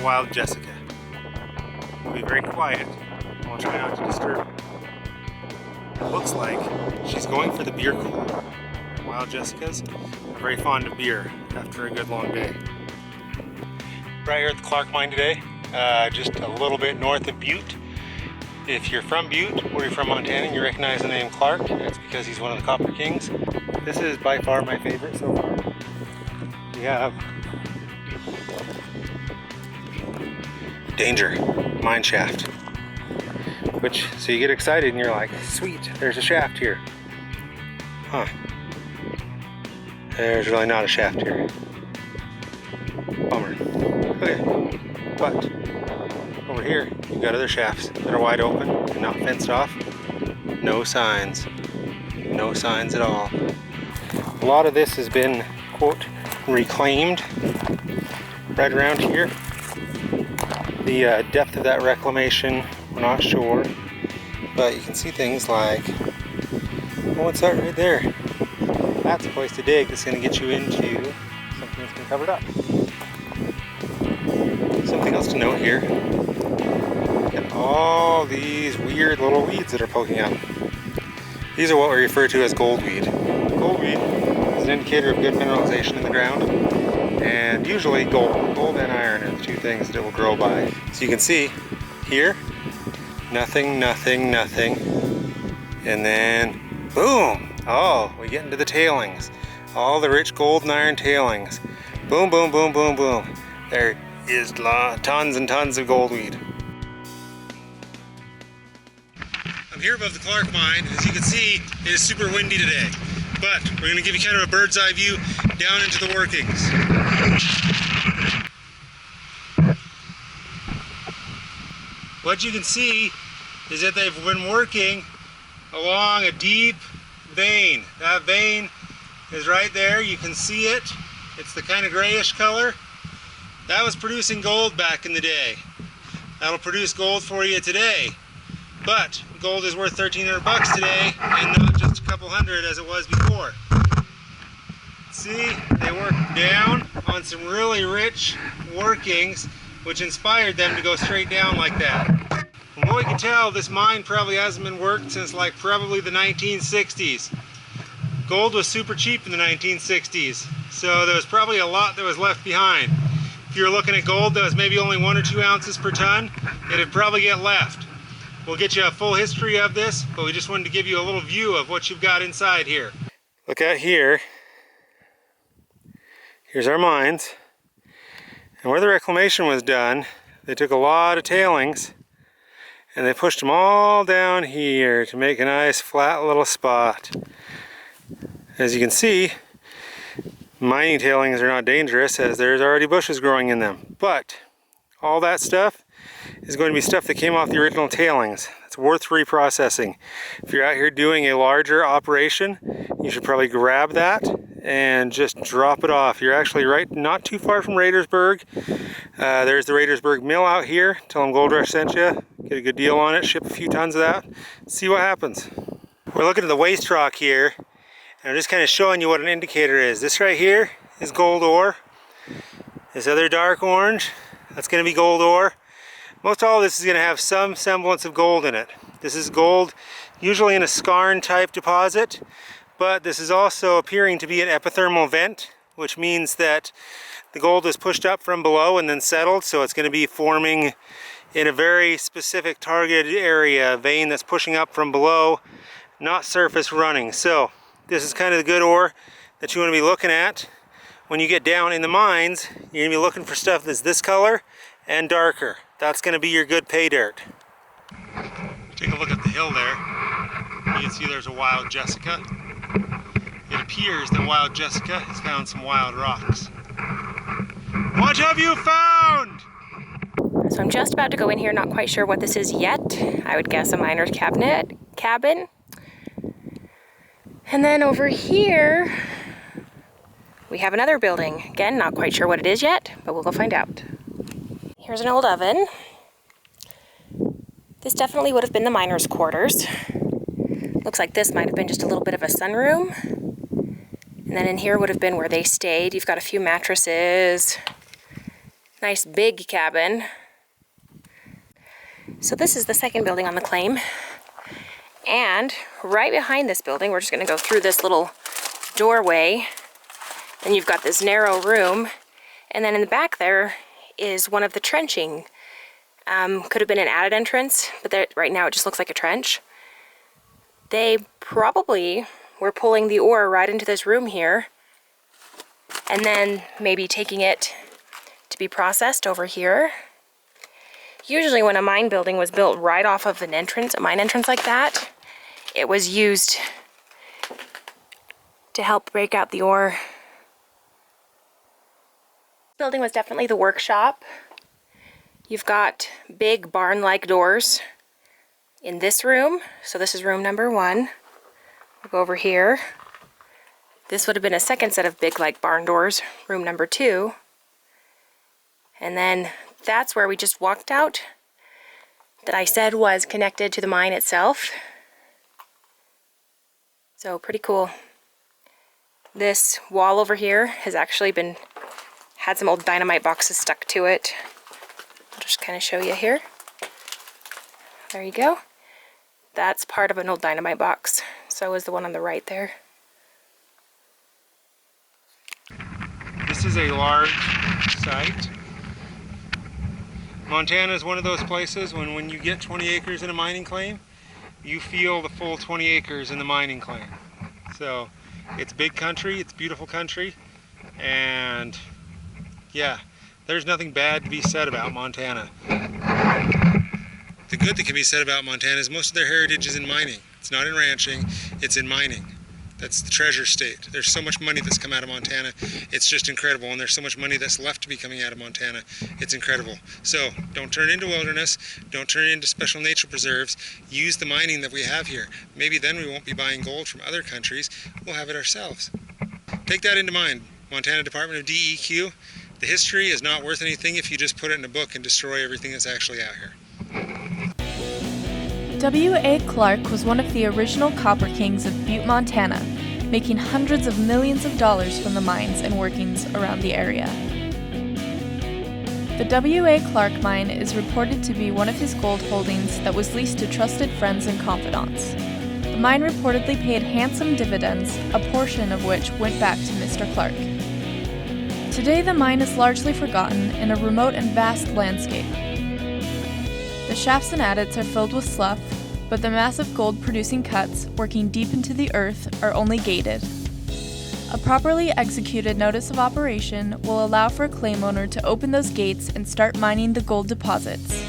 wild Jessica. We'll be very quiet and we'll try not to disturb her. It looks like she's going for the beer cooler. Wild Jessicas are very fond of beer after a good long day. Right here at the Clark Mine today, just a little bit north of Butte. If you're from Butte or you're from Montana and you recognize the name Clark, that's because he's one of the Copper Kings. This is by far my favorite so far. We have Danger mine shaft, which, so you get excited and you're like, sweet, there's a shaft here. Huh. There's really not a shaft here. Bummer. Okay. But over here, you've got other shafts that are wide open and not fenced off. No signs. No signs at all. A lot of this has been, quote, reclaimed right around here. The depth of that reclamation, we're not sure. But you can see things like, oh, what's that right there? That's a place to dig that's going to get you into something that's been covered up. Something else to note here. Look at all these weird little weeds that are poking up. These are what we refer to as goldweed. Goldweed is an indicator of good mineralization in the ground. And usually gold and iron are the two things that it will grow by. So you can see here, nothing, nothing, nothing. And then, boom! Oh, we get into the tailings. All the rich gold and iron tailings. Boom, boom, boom, boom, boom. There is tons and tons of goldweed. I'm here above the Clark Mine. As you can see, it is super windy today. But we're going to give you kind of a bird's eye view down into the workings. What you can see is that they've been working along a deep vein. That vein is right there. You can see it. It's the kind of grayish color. That was producing gold back in the day. That'll produce gold for you today. But gold is worth $1,300 today and not just a couple hundred as it was before. See, they worked down on some really rich workings which inspired them to go straight down like that. From what we can tell, this mine probably hasn't been worked since like probably the 1960s. Gold was super cheap in the 1960s, so there was probably a lot that was left behind. If you were looking at gold that was maybe only 1 or 2 ounces per ton, it'd probably get left. We'll get you a full history of this, but we just wanted to give you a little view of what you've got inside here. Look out here. Here's our mines. And where the reclamation was done, they took a lot of tailings and they pushed them all down here to make a nice flat little spot. As you can see, mining tailings are not dangerous as there's already bushes growing in them. But all that stuff is going to be stuff that came off the original tailings. It's worth reprocessing. If you're out here doing a larger operation, you should probably grab that and just drop it off. You're actually right, not too far from Radersburg. There's the Radersburg mill out here. Tell them Gold Rush sent you. Get a good deal on it. Ship a few tons of that. See what happens. We're looking at the waste rock here, and I'm just kind of showing you what an indicator is. This right here is gold ore. This other dark orange, that's going to be gold ore. Most all of this is going to have some semblance of gold in it. This is gold, usually in a skarn type deposit, but this is also appearing to be an epithermal vent, which means that the gold is pushed up from below and then settled, so it's going to be forming in a very specific targeted area, a vein that's pushing up from below, not surface running. So this is kind of the good ore that you want to be looking at. When you get down in the mines, you're going to be looking for stuff that's this color and darker. That's going to be your good pay dirt. Take a look at the hill there. You can see there's a wild Jessica. It appears that wild Jessica has found some wild rocks. What have you found? So I'm just about to go in here, not quite sure what this is yet. I would guess a miner's cabin. And then over here, we have another building. Again, not quite sure what it is yet, but we'll go find out. Here's an old oven. This definitely would have been the miners' quarters. Looks like this might have been just a little bit of a sunroom. And then in here would have been where they stayed. You've got a few mattresses Nice big cabin. So this is the second building on the claim. And right behind this building, we're just gonna go through this little doorway, and you've got this narrow room. And then in the back there is one of the trenching. Could have been an added entrance, but right now it just looks like a trench. They probably were pulling the ore right into this room here, and then maybe taking it to be processed over here. Usually when a mine building was built right off of an entrance, a mine entrance like that, it was used to help break out the ore. This building was definitely the workshop. You've got big barn-like doors in this room. So this is room number 1. We'll go over here. This would have been a second set of big like barn doors, room number 2. And then that's where we just walked out, that I said was connected to the mine itself. So pretty cool. This wall over here has actually had some old dynamite boxes stuck to it. I'll just kind of show you here. There you go. That's part of an old dynamite box. So is the one on the right there. This is a large site. Montana is one of those places when you get 20 acres in a mining claim, you feel the full 20 acres in the mining claim. So it's big country, it's beautiful country, and yeah, there's nothing bad to be said about Montana. The good that can be said about Montana is most of their heritage is in mining. It's not in ranching, it's in mining. That's the treasure state. There's so much money that's come out of Montana. It's just incredible. And there's so much money that's left to be coming out of Montana. It's incredible. So don't turn it into wilderness. Don't turn it into special nature preserves. Use the mining that we have here. Maybe then we won't be buying gold from other countries. We'll have it ourselves. Take that into mind. Montana Department of DEQ. The history is not worth anything if you just put it in a book and destroy everything that's actually out here. W.A. Clark was one of the original copper kings of Butte, Montana, making hundreds of millions of dollars from the mines and workings around the area. The W.A. Clark mine is reported to be one of his gold holdings that was leased to trusted friends and confidants. The mine reportedly paid handsome dividends, a portion of which went back to Mr. Clark. Today the mine is largely forgotten in a remote and vast landscape. The shafts and adits are filled with slough, but the massive gold-producing cuts, working deep into the earth, are only gated. A properly executed notice of operation will allow for a claim owner to open those gates and start mining the gold deposits.